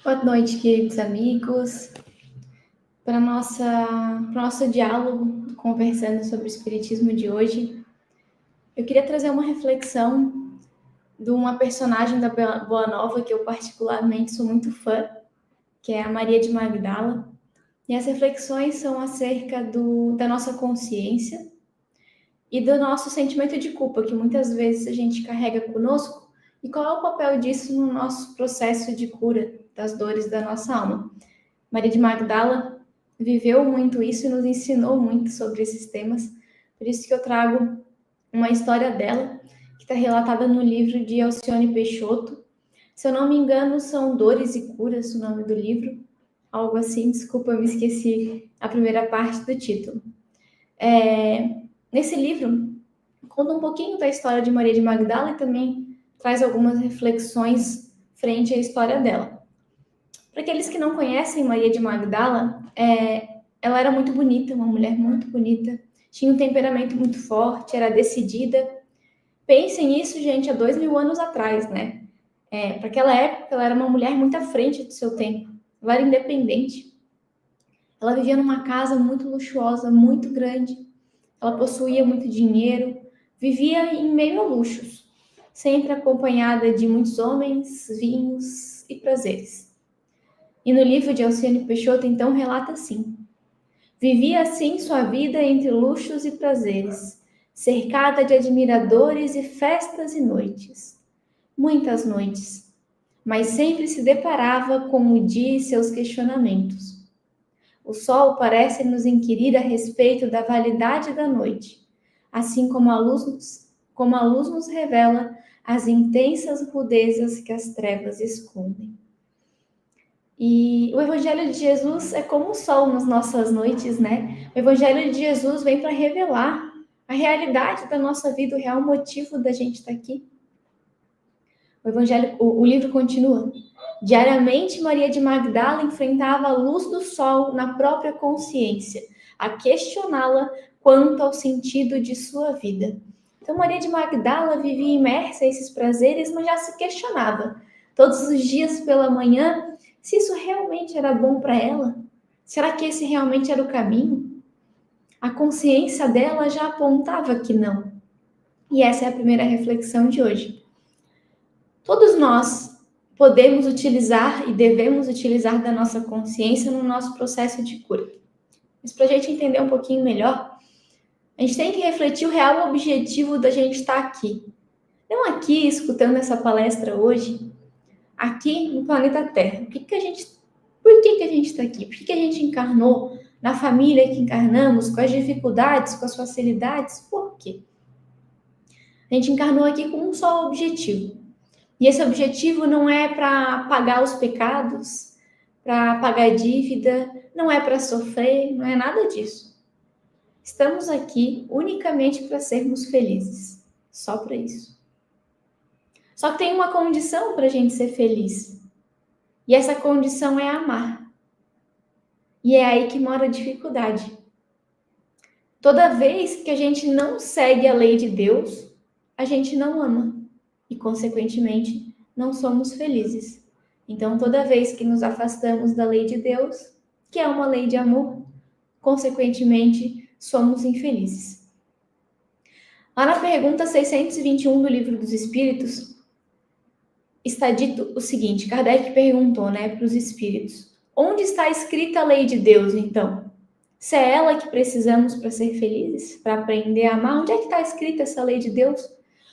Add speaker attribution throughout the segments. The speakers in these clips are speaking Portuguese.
Speaker 1: Boa noite, queridos amigos. Para o nosso diálogo, conversando sobre o Espiritismo de hoje, eu queria trazer uma reflexão de uma personagem da Boa Nova que eu particularmente sou muito fã, que é a Maria de Magdala. E as reflexões são acerca da nossa consciência e do nosso sentimento de culpa, que muitas vezes a gente carrega conosco, e qual é o papel disso no nosso processo de cura das dores da nossa alma. Maria de Magdala viveu muito isso e nos ensinou muito sobre esses temas. Por isso que eu trago uma história dela, que está relatada no livro de Alcione Peixoto. Se eu não me engano, são Dores e Curas o nome do livro. Algo assim, desculpa, eu me esqueci a primeira parte do título. Nesse livro, conta um pouquinho da história de Maria de Magdala e também traz algumas reflexões frente à história dela. Para aqueles que não conhecem Maria de Magdala, ela era muito bonita, uma mulher muito bonita, tinha um temperamento muito forte, era decidida. Pensem nisso, gente, há 2000 anos atrás, né? Para aquela época, ela era uma mulher muito à frente do seu tempo. Ela era independente. Ela vivia numa casa muito luxuosa, muito grande. Ela possuía muito dinheiro, vivia em meio a luxos, sempre acompanhada de muitos homens, vinhos e prazeres. E no livro de Alcione Peixoto, então, relata assim: vivia assim sua vida entre luxos e prazeres, cercada de admiradores e festas e noites. Muitas noites. Mas sempre se deparava com o dia e seus questionamentos. O sol parece nos inquirir a respeito da validade da noite, assim como a luz nos revela as intensas rudezas que as trevas escondem. E o Evangelho de Jesus é como o sol nas nossas noites, né? O Evangelho de Jesus vem para revelar a realidade da nossa vida, o real motivo da gente estar aqui. O livro continua. Diariamente, Maria de Magdala enfrentava a luz do sol na própria consciência, a questioná-la quanto ao sentido de sua vida. Então, Maria de Magdala vivia imersa a esses prazeres, mas já se questionava todos os dias pela manhã se isso realmente era bom para ela. Será que esse realmente era o caminho? A consciência dela já apontava que não. E essa é a primeira reflexão de hoje. Todos nós podemos utilizar e devemos utilizar da nossa consciência no nosso processo de cura. Mas para a gente entender um pouquinho melhor, a gente tem que refletir o real objetivo da gente estar aqui. Não aqui escutando essa palestra hoje, aqui no planeta Terra. Por que a gente está aqui? Por que a gente encarnou na família que encarnamos, com as dificuldades, com as facilidades? Por quê? A gente encarnou aqui com um só objetivo. E esse objetivo não é para pagar os pecados, para pagar a dívida, não é para sofrer, não é nada disso. Estamos aqui unicamente para sermos felizes. Só para isso. Só que tem uma condição para a gente ser feliz. E essa condição é amar. E é aí que mora a dificuldade. Toda vez que a gente não segue a lei de Deus, a gente não ama. E, consequentemente, não somos felizes. Então, toda vez que nos afastamos da lei de Deus, que é uma lei de amor, consequentemente, somos infelizes. Lá na pergunta 621 do Livro dos Espíritos, está dito o seguinte: Kardec perguntou, para os espíritos: onde está escrita a lei de Deus, então? Se é ela que precisamos para ser felizes, para aprender a amar, onde é que está escrita essa lei de Deus?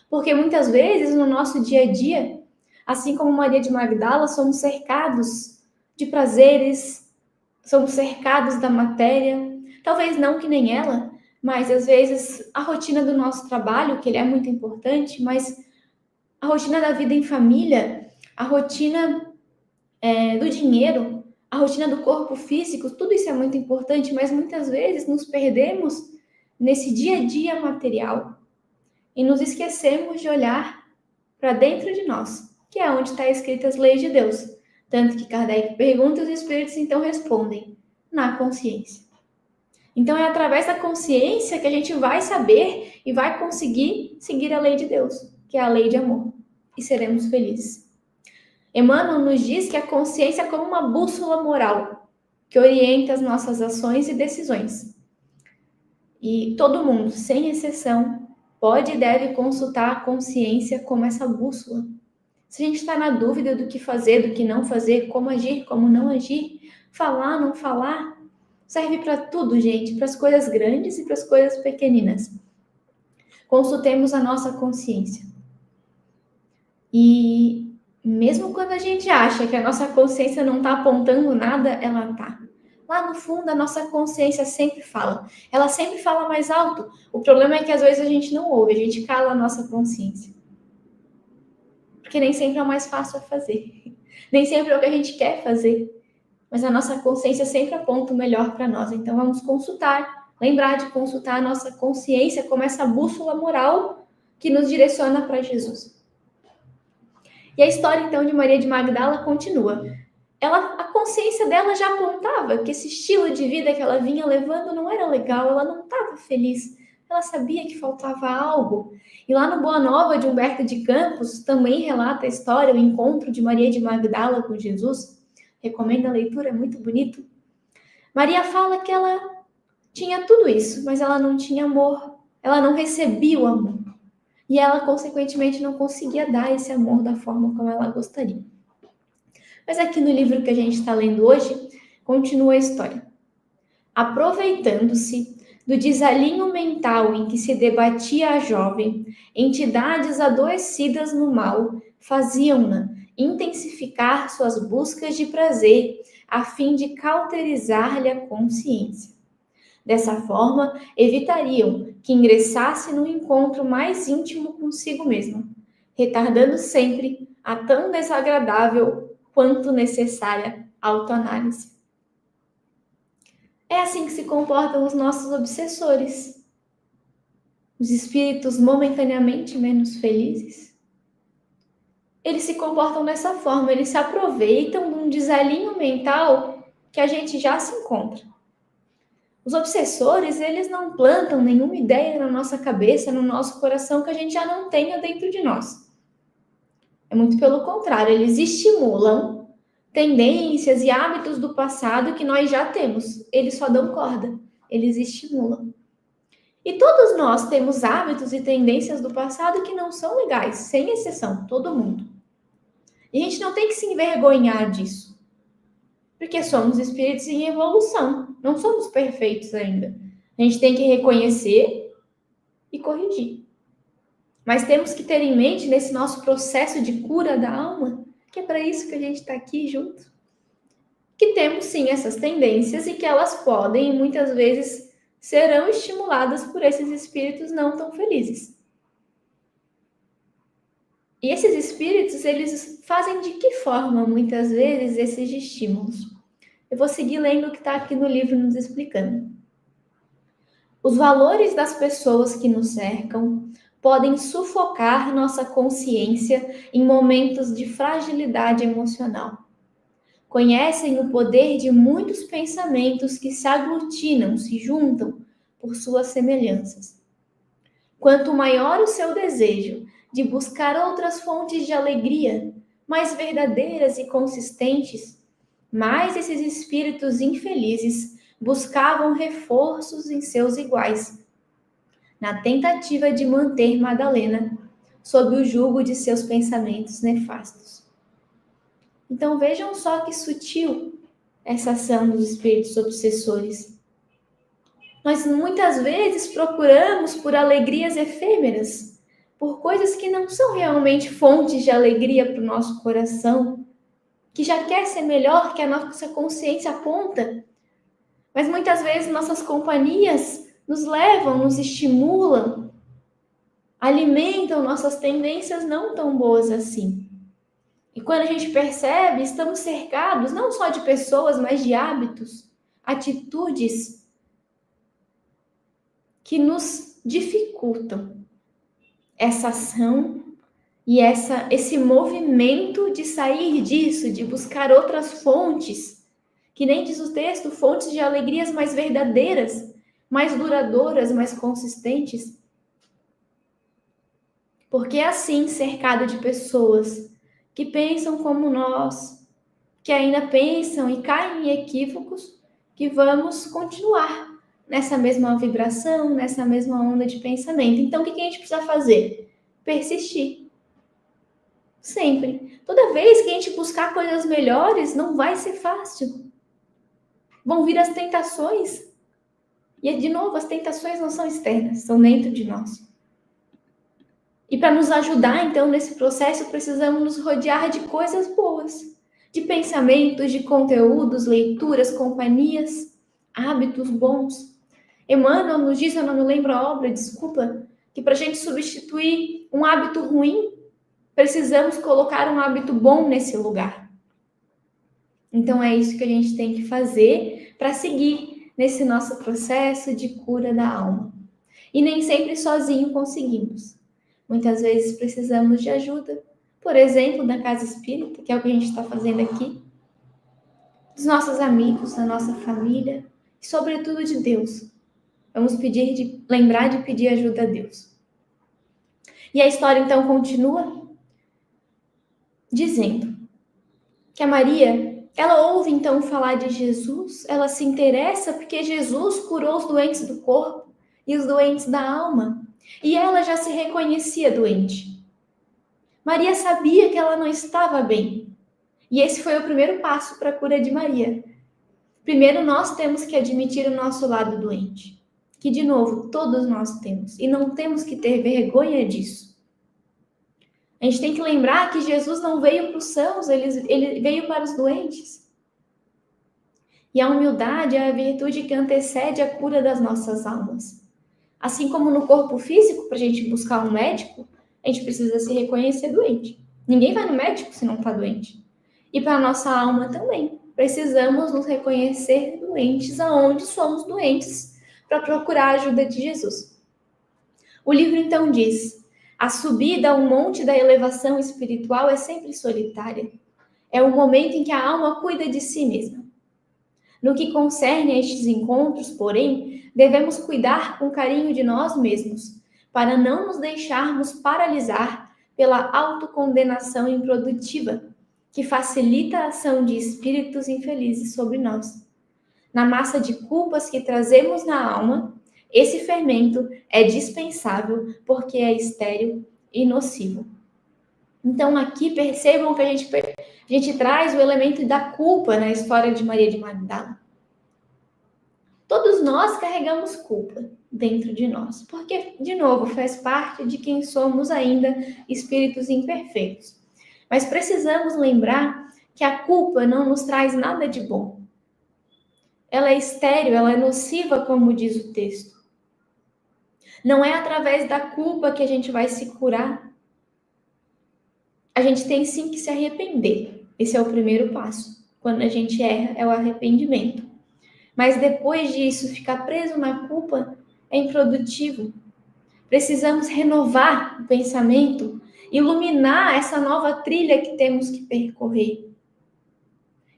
Speaker 1: Porque muitas vezes no nosso dia a dia, assim como Maria de Magdala, somos cercados de prazeres, somos cercados da matéria, talvez não que nem ela, mas às vezes a rotina do nosso trabalho, que ele é muito importante, mas a rotina da vida em família, a rotina do dinheiro, a rotina do corpo físico, tudo isso é muito importante, mas muitas vezes nos perdemos nesse dia a dia material e nos esquecemos de olhar para dentro de nós, que é onde está escrita as leis de Deus. Tanto que Kardec pergunta e os espíritos então respondem: na consciência. Então é através da consciência que a gente vai saber e vai conseguir seguir a lei de Deus, que é a lei de amor, e seremos felizes. Emmanuel nos diz que a consciência é como uma bússola moral que orienta as nossas ações e decisões. E todo mundo, sem exceção, pode e deve consultar a consciência como essa bússola. Se a gente está na dúvida do que fazer, do que não fazer, como agir, como não agir, falar, não falar, serve para tudo, gente, para as coisas grandes e para as coisas pequeninas. Consultemos a nossa consciência. E mesmo quando a gente acha que a nossa consciência não está apontando nada, ela está. Lá no fundo, a nossa consciência sempre fala. Ela sempre fala mais alto. O problema é que às vezes a gente não ouve, a gente cala a nossa consciência. Porque nem sempre é o mais fácil a fazer. Nem sempre é o que a gente quer fazer. Mas a nossa consciência sempre aponta o melhor para nós. Então vamos consultar. Lembrar de consultar a nossa consciência como essa bússola moral que nos direciona para Jesus. E a história, então, de Maria de Magdala continua. A consciência dela já apontava que esse estilo de vida que ela vinha levando não era legal, ela não estava feliz. Ela sabia que faltava algo. E lá no Boa Nova de Humberto de Campos também relata a história, o encontro de Maria de Magdala com Jesus. Recomendo a leitura, é muito bonito. Maria fala que ela tinha tudo isso, mas ela não tinha amor. Ela não recebia o amor. E ela, consequentemente, não conseguia dar esse amor da forma como ela gostaria. Mas aqui no livro que a gente está lendo hoje, continua a história. Aproveitando-se do desalinho mental em que se debatia a jovem, entidades adoecidas no mal faziam-na intensificar suas buscas de prazer, a fim de cauterizar-lhe a consciência. Dessa forma, evitariam que ingressasse num encontro mais íntimo consigo mesma, retardando sempre a tão desagradável quanto necessária autoanálise. É assim que se comportam os nossos obsessores, os espíritos momentaneamente menos felizes. Eles se comportam dessa forma, eles se aproveitam de um desalinho mental que a gente já se encontra. Os obsessores, eles não plantam nenhuma ideia na nossa cabeça, no nosso coração, que a gente já não tenha dentro de nós. É muito pelo contrário, eles estimulam tendências e hábitos do passado que nós já temos. Eles só dão corda, eles estimulam. E todos nós temos hábitos e tendências do passado que não são legais, sem exceção, todo mundo. E a gente não tem que se envergonhar disso. Porque somos espíritos em evolução, não somos perfeitos ainda. A gente tem que reconhecer e corrigir. Mas temos que ter em mente, nesse nosso processo de cura da alma, que é para isso que a gente está aqui junto, que temos sim essas tendências e que elas podem, e muitas vezes, serão estimuladas por esses espíritos não tão felizes. E esses espíritos, eles fazem de que forma, muitas vezes, esses estímulos? Eu vou seguir lendo o que está aqui no livro nos explicando. Os valores das pessoas que nos cercam podem sufocar nossa consciência em momentos de fragilidade emocional. Conhecem o poder de muitos pensamentos que se aglutinam, se juntam por suas semelhanças. Quanto maior o seu desejo de buscar outras fontes de alegria, mais verdadeiras e consistentes, mais esses espíritos infelizes buscavam reforços em seus iguais, na tentativa de manter Madalena sob o jugo de seus pensamentos nefastos. Então vejam só que sutil essa ação dos espíritos obsessores. Nós muitas vezes procuramos por alegrias efêmeras, por coisas que não são realmente fontes de alegria para o nosso coração, que já quer ser melhor, que a nossa consciência aponta. Mas muitas vezes nossas companhias nos levam, nos estimulam, alimentam nossas tendências não tão boas assim. E quando a gente percebe, estamos cercados não só de pessoas, mas de hábitos, atitudes que nos dificultam essa ação e esse movimento de sair disso, de buscar outras fontes, que nem diz o texto, fontes de alegrias mais verdadeiras, mais duradouras, mais consistentes. Porque assim, cercado de pessoas que pensam como nós, que ainda pensam e caem em equívocos, que vamos continuar nessa mesma vibração, nessa mesma onda de pensamento. Então, o que a gente precisa fazer? Persistir. Sempre. Toda vez que a gente buscar coisas melhores, não vai ser fácil. Vão vir as tentações. E, de novo, as tentações não são externas, são dentro de nós. E para nos ajudar, então, nesse processo, precisamos nos rodear de coisas boas, de pensamentos, de conteúdos, leituras, companhias, hábitos bons. Emmanuel nos diz, eu não me lembro a obra, desculpa, que para a gente substituir um hábito ruim, precisamos colocar um hábito bom nesse lugar. Então, é isso que a gente tem que fazer para seguir nesse nosso processo de cura da alma. E nem sempre sozinho conseguimos. Muitas vezes precisamos de ajuda, por exemplo, da casa espírita, que é o que a gente está fazendo aqui, dos nossos amigos, da nossa família e, sobretudo, de Deus. Vamos lembrar de pedir ajuda a Deus. E a história, então, continua dizendo que a Maria, ela ouve, então, falar de Jesus, ela se interessa porque Jesus curou os doentes do corpo e os doentes da alma. E ela já se reconhecia doente. Maria sabia que ela não estava bem. E esse foi o primeiro passo para a cura de Maria. Primeiro, nós temos que admitir o nosso lado doente. Que, de novo, todos nós temos. E não temos que ter vergonha disso. A gente tem que lembrar que Jesus não veio para os sãos, ele veio para os doentes. E a humildade é a virtude que antecede a cura das nossas almas. Assim como no corpo físico, para a gente buscar um médico, a gente precisa se reconhecer doente. Ninguém vai no médico se não está doente. E para a nossa alma também. Precisamos nos reconhecer doentes aonde somos doentes para procurar a ajuda de Jesus. O livro então diz: a subida ao monte da elevação espiritual é sempre solitária. É o momento em que a alma cuida de si mesma. No que concerne a estes encontros, porém, devemos cuidar com carinho de nós mesmos, para não nos deixarmos paralisar pela autocondenação improdutiva, que facilita a ação de espíritos infelizes sobre nós. Na massa de culpas que trazemos na alma, esse fermento é dispensável porque é estéril e nocivo. Então aqui percebam que a gente traz o elemento da culpa na história de Maria de Magdala. Todos nós carregamos culpa dentro de nós, porque, de novo, faz parte de quem somos ainda espíritos imperfeitos. Mas precisamos lembrar que a culpa não nos traz nada de bom. Ela é estéril, ela é nociva, como diz o texto. Não é através da culpa que a gente vai se curar. A gente tem sim que se arrepender. Esse é o primeiro passo. Quando a gente erra, é o arrependimento. Mas depois disso, ficar preso na culpa é improdutivo. Precisamos renovar o pensamento, iluminar essa nova trilha que temos que percorrer.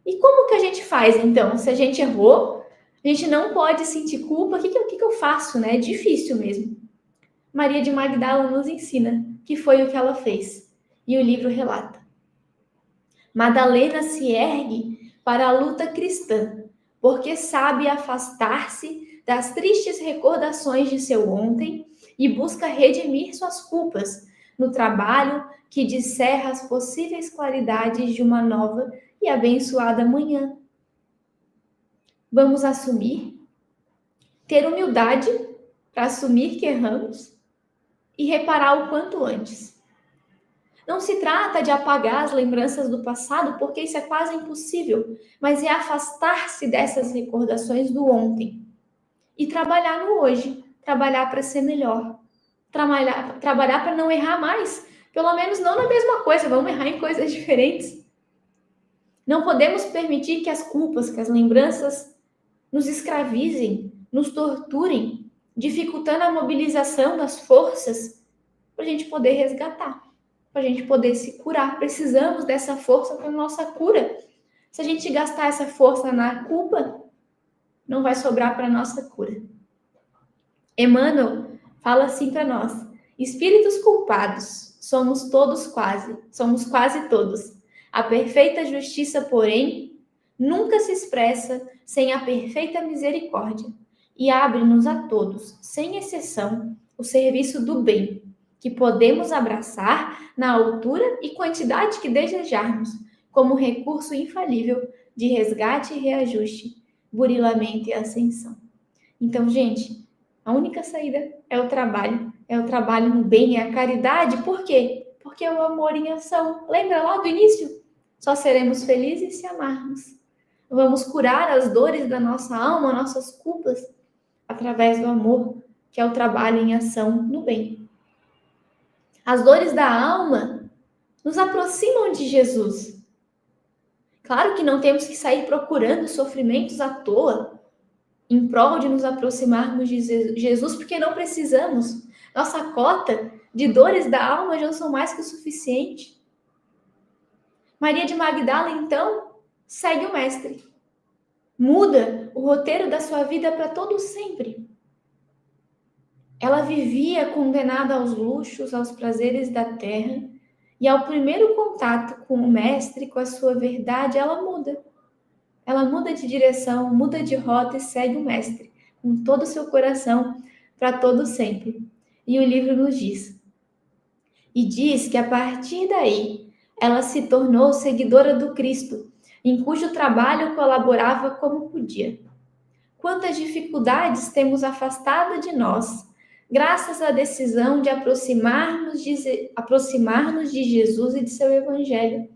Speaker 1: E como que a gente faz, então? Se a gente errou, a gente não pode sentir culpa, o que eu faço, né? É difícil mesmo. Maria de Magdala nos ensina que foi o que ela fez. E o livro relata. Madalena se ergue para a luta cristã, porque sabe afastar-se das tristes recordações de seu ontem e busca redimir suas culpas no trabalho que descerra as possíveis claridades de uma nova e abençoada manhã. Vamos assumir, ter humildade para assumir que erramos e reparar o quanto antes. Não se trata de apagar as lembranças do passado, porque isso é quase impossível, mas é afastar-se dessas recordações do ontem e trabalhar no hoje, trabalhar para ser melhor, trabalhar para não errar mais, pelo menos não na mesma coisa, vamos errar em coisas diferentes. Não podemos permitir que as culpas, que as lembranças nos escravizem, nos torturem, dificultando a mobilização das forças para a gente poder resgatar. Para a gente poder se curar. Precisamos dessa força para a nossa cura. Se a gente gastar essa força na culpa, não vai sobrar para a nossa cura. Emmanuel fala assim para nós: espíritos culpados somos quase todos. A perfeita justiça, porém, nunca se expressa sem a perfeita misericórdia e abre-nos a todos, sem exceção, o serviço do bem, que podemos abraçar na altura e quantidade que desejarmos, como recurso infalível de resgate e reajuste, burilamento e ascensão. Então, gente, a única saída é o trabalho no bem, é a caridade. Por quê? Porque é o amor em ação. Lembra lá do início? Só seremos felizes se amarmos. Vamos curar as dores da nossa alma, nossas culpas, através do amor, que é o trabalho em ação no bem. As dores da alma nos aproximam de Jesus. Claro que não temos que sair procurando sofrimentos à toa, em prol de nos aproximarmos de Jesus, porque não precisamos. Nossa cota de dores da alma já são mais que o suficiente. Maria de Magdala, então, segue o Mestre. Muda o roteiro da sua vida para todo sempre. Ela vivia condenada aos luxos, aos prazeres da terra, e ao primeiro contato com o Mestre, com a sua verdade, ela muda. Ela muda de direção, muda de rota e segue o Mestre, com todo o seu coração, para todo sempre. E o livro nos diz. E diz que a partir daí, ela se tornou seguidora do Cristo, em cujo trabalho colaborava como podia. Quantas dificuldades temos afastado de nós, graças à decisão de aproximar-nos de Jesus e de seu Evangelho.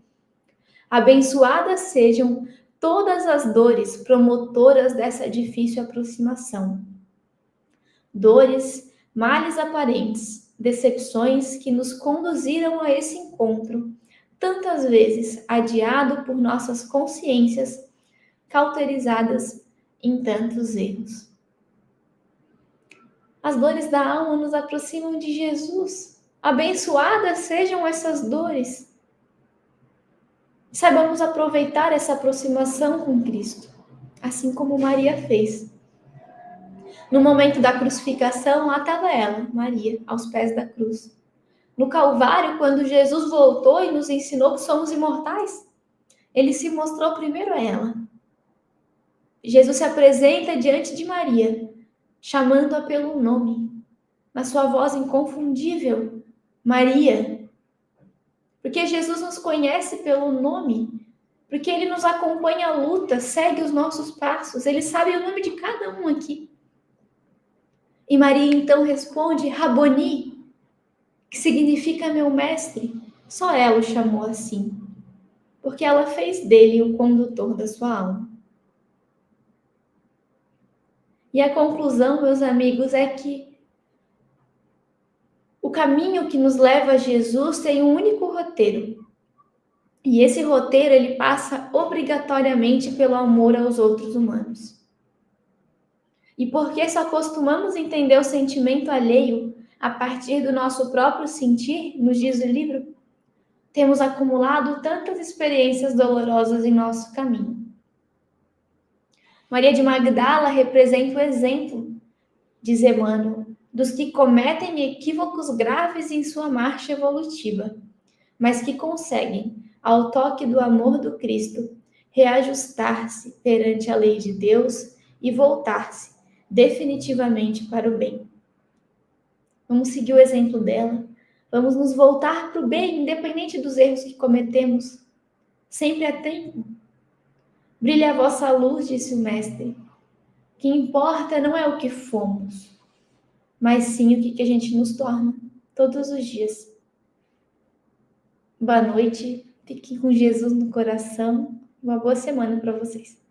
Speaker 1: Abençoadas sejam todas as dores promotoras dessa difícil aproximação. Dores, males aparentes, decepções que nos conduziram a esse encontro, tantas vezes adiado por nossas consciências cauterizadas em tantos erros. As dores da alma nos aproximam de Jesus. Abençoadas sejam essas dores. Saibamos aproveitar essa aproximação com Cristo, assim como Maria fez. No momento da crucificação, lá estava ela, Maria, aos pés da cruz. No Calvário, quando Jesus voltou e nos ensinou que somos imortais, ele se mostrou primeiro a ela. Jesus se apresenta diante de Maria, chamando-a pelo nome, na sua voz inconfundível, Maria. Porque Jesus nos conhece pelo nome, porque ele nos acompanha à luta, segue os nossos passos, ele sabe o nome de cada um aqui. E Maria então responde, Raboni, que significa meu mestre. Só ela o chamou assim, porque ela fez dele o condutor da sua alma. E a conclusão, meus amigos, é que o caminho que nos leva a Jesus tem um único roteiro. E esse roteiro, ele passa obrigatoriamente pelo amor aos outros humanos. E porque só costumamos entender o sentimento alheio a partir do nosso próprio sentir, nos diz o livro, temos acumulado tantas experiências dolorosas em nosso caminho. Maria de Magdala representa o exemplo, diz Emmanuel, dos que cometem equívocos graves em sua marcha evolutiva, mas que conseguem, ao toque do amor do Cristo, reajustar-se perante a lei de Deus e voltar-se definitivamente para o bem. Vamos seguir o exemplo dela, vamos nos voltar para o bem, independente dos erros que cometemos. Sempre há tempo. Brilha a vossa luz, disse o Mestre. O que importa não é o que fomos, mas sim o que a gente nos torna todos os dias. Boa noite, fiquem com Jesus no coração. Uma boa semana para vocês.